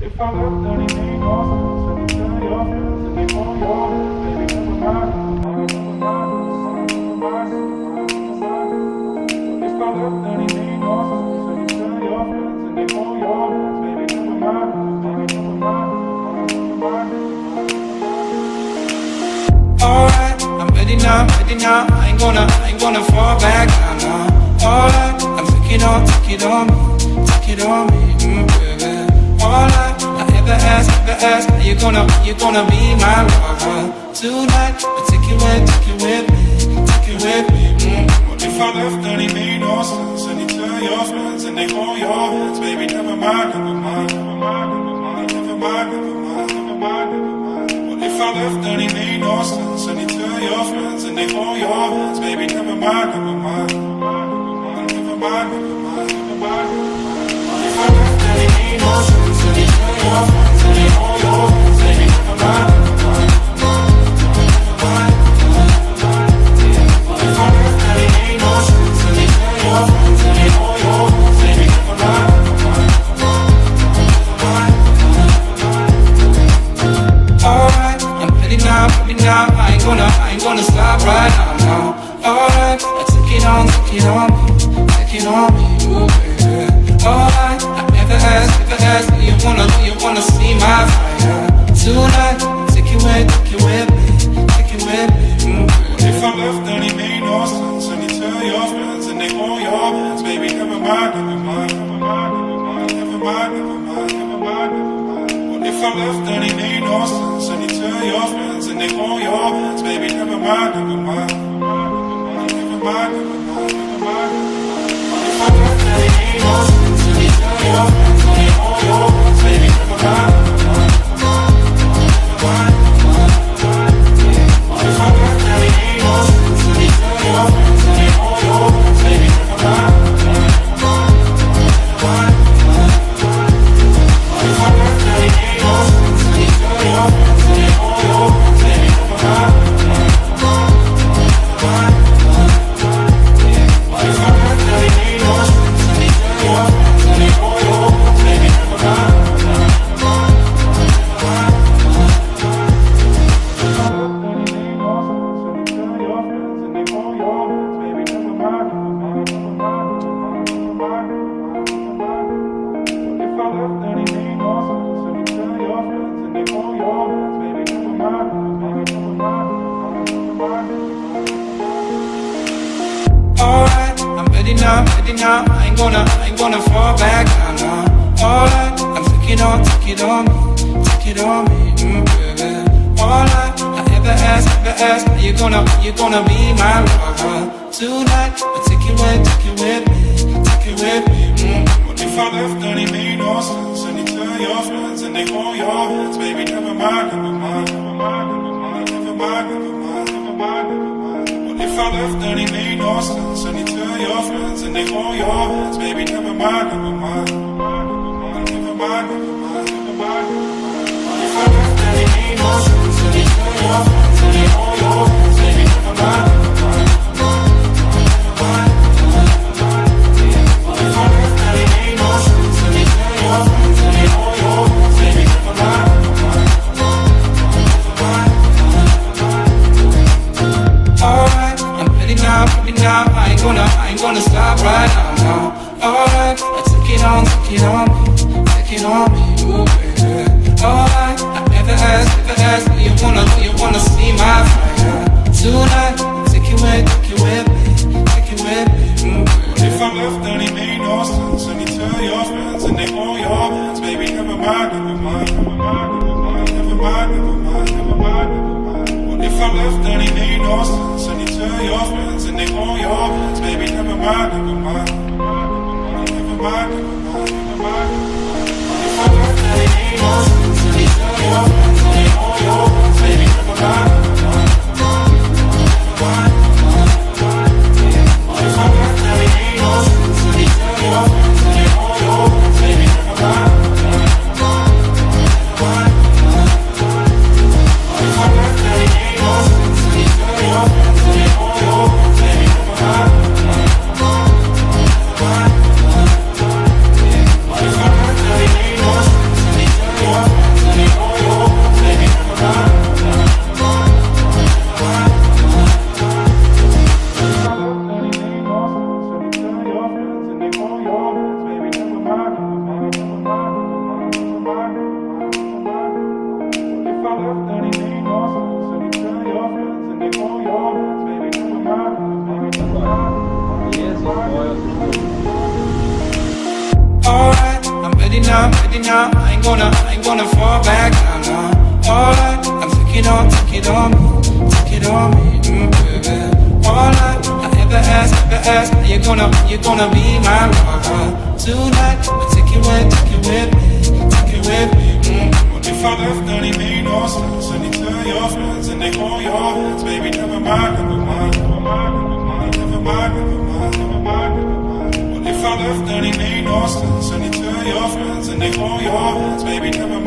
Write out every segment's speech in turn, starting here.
If I left, then it ain't no sense. And you tell your friends and they call your friends, baby, never mind, never mind, never mind, never mind. If I left, then it ain't no sense. And you tell your friends and they call your friends, baby, never mind, never mind, never mind. Alright, I'm ready now, I ain't gonna fall back now. Alright, I'm take it on me, baby. Alright, I ever ask, are you gonna be my lover tonight? But take it with me. What if I left, then it made no sense? And you tell your friends and they call your friends, baby, never mind, never mind, never mind, never mind, never mind, never mind, never mind. What if I left, then it made no sense? And you tell your friends and they call your friends, baby, never mind, never mind, never mind, never mind, never mind. What if I left, then it made no sense? And you tell your friends and they call your friends, baby, never mind, never mind, never mind, never mind. What if I left, then it made no sense? And you tell your friends and they call your friends, baby, never mind, never mind, never mind, never mind. Alright, I'm ready now, I ain't gonna stop right now. Alright, I take it on me, ooh baby. Alright, I ever ask, do you wanna see my fire tonight? Take it with me, What if I left, then it made no sense? And you tell your friends and they call your friends, baby, never mind, never mind, never mind, never mind, never mind, never mind, never mind. What if I left, then it made no sense? And you tell your friends and they call your friends, baby, never mind, never mind, never mind, never mind, never mind. What if I left, then it made no sense? And you tell your friends and they call your friends, baby, never mind, never mind, never mind, never mind. What if I left, then it made no sense? And you tell your friends and they call your friends, baby, never mind, never mind, never mind. What if I left, then it made no sense? And you tell your friends and they call your friends, baby, never mind, never mind, never mind. What if I left, then it made no sense? And you tell your friends and they call your friends, baby, never mind, never mind, never mind. Alright, I'm ready now, I ain't gonna fall back now. Alright, I'm take it on me, baby. Alright, I ever ask, are you gonna be my lover tonight? But take it with me, What if I left, then it made no sense? And you tell your friends and they call your friends, baby, never mind, never mind, never mind, never mind, never mind, never mind, never mind, never mind. What if I left, then it made no sense? And you tell your friends and they call your friends, baby, never mind, never mind, never mind, never mind, never mind, never mind. What if I left, then it made no sense? And you tell your friends and they call your friends, baby, never mind, never mind, never mind, never mind. What if I left, then it made no sense? And you tell your friends and they call your friends, baby, never mind, never mind, never mind, never mind. Alright, I'm ready now, I ain't gonna stop right now. Alright, I take it on me, ooh baby. Alright, I ever ask, do you wanna see my fire tonight? Take it with me, What if I left, then it made no sense? And you tell your friends and they call your friends, baby, never mind, never mind, never mind, never mind, never mind, never mind, never mind, never mind. What if I left, then it made no sense? And you tell your friends and they call your friends, baby, never mind, never mind, never mind, never mind, never mind. What if I left, then it made no sense? And you tell your friends and they call your friends, baby, never mind, never mind, never mind, never mind. What if I left, then it made no sense? And you tell your friends and they call your friends, baby, never mind, never mind, never mind, never mind. What if I left, then it made no sense? And you tell your friends and they call your friends, baby, never mind, never mind, never mind, never mind. now. I ain't gonna fall back down now. All right, I'm take it on me, baby. All right, I ever ask, you gonna be my lover tonight? But take it with me, What if I left, then it made no sense? And you tell your friends and they hold your hands. Baby, never mind. What if I left, then it made no sense? And you tell your friends and they hold your hands. Baby, never mind. What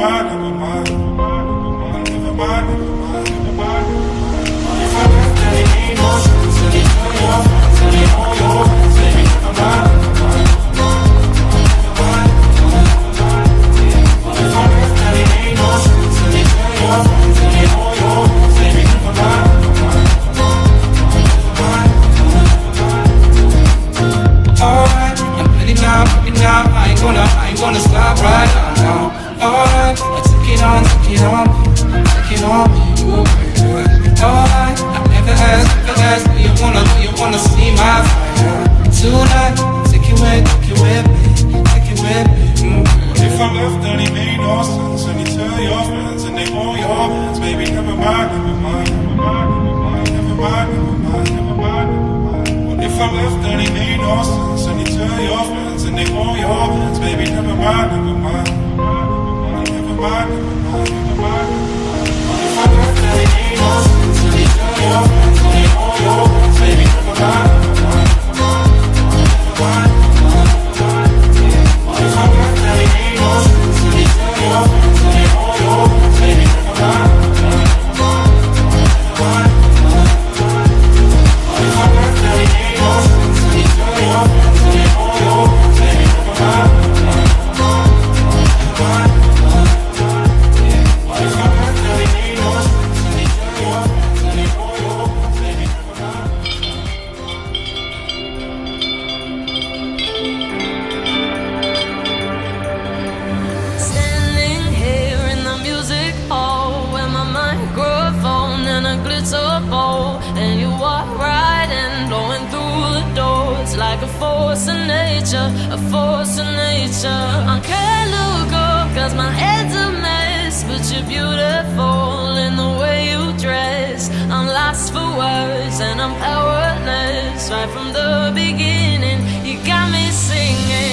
if I left, then it made no sense? And you tell your friends and they hold your hands. Baby, never mind. I ain't gonna stop right now. Alright, take it on me, ooh, baby. Alright, I never asked, do you wanna see my fire tonight? Take it with me, What if I left, then it made no sense? And you tell your friends and they hold your hands. Baby, never mind. What if I left, then it made no sense? And you tell your friends and they hold your hands. Baby, never mind. What if I left, then it made no sense? And you tell your friends and they hold your hands. Baby, never mind. What if I left, then it made no sense? And you tell your friends and they hold your hands. Baby, never mind. What if I left, then it made no sense? And you tell your friends and they hold your hands. Baby, never mind. What if I left, then it made no sense? And you tell your friends and they hold your hands. Baby, never mind. Standing here in the music hall with my microphone and a glitter bowl, and you walk right in, blowing through the doors like a force of nature, a force of nature. I can't look up 'cause my head's a mess, but you're beautiful in the way you dress. I'm lost for words and I'm powerless right from the beginning. You got me singing.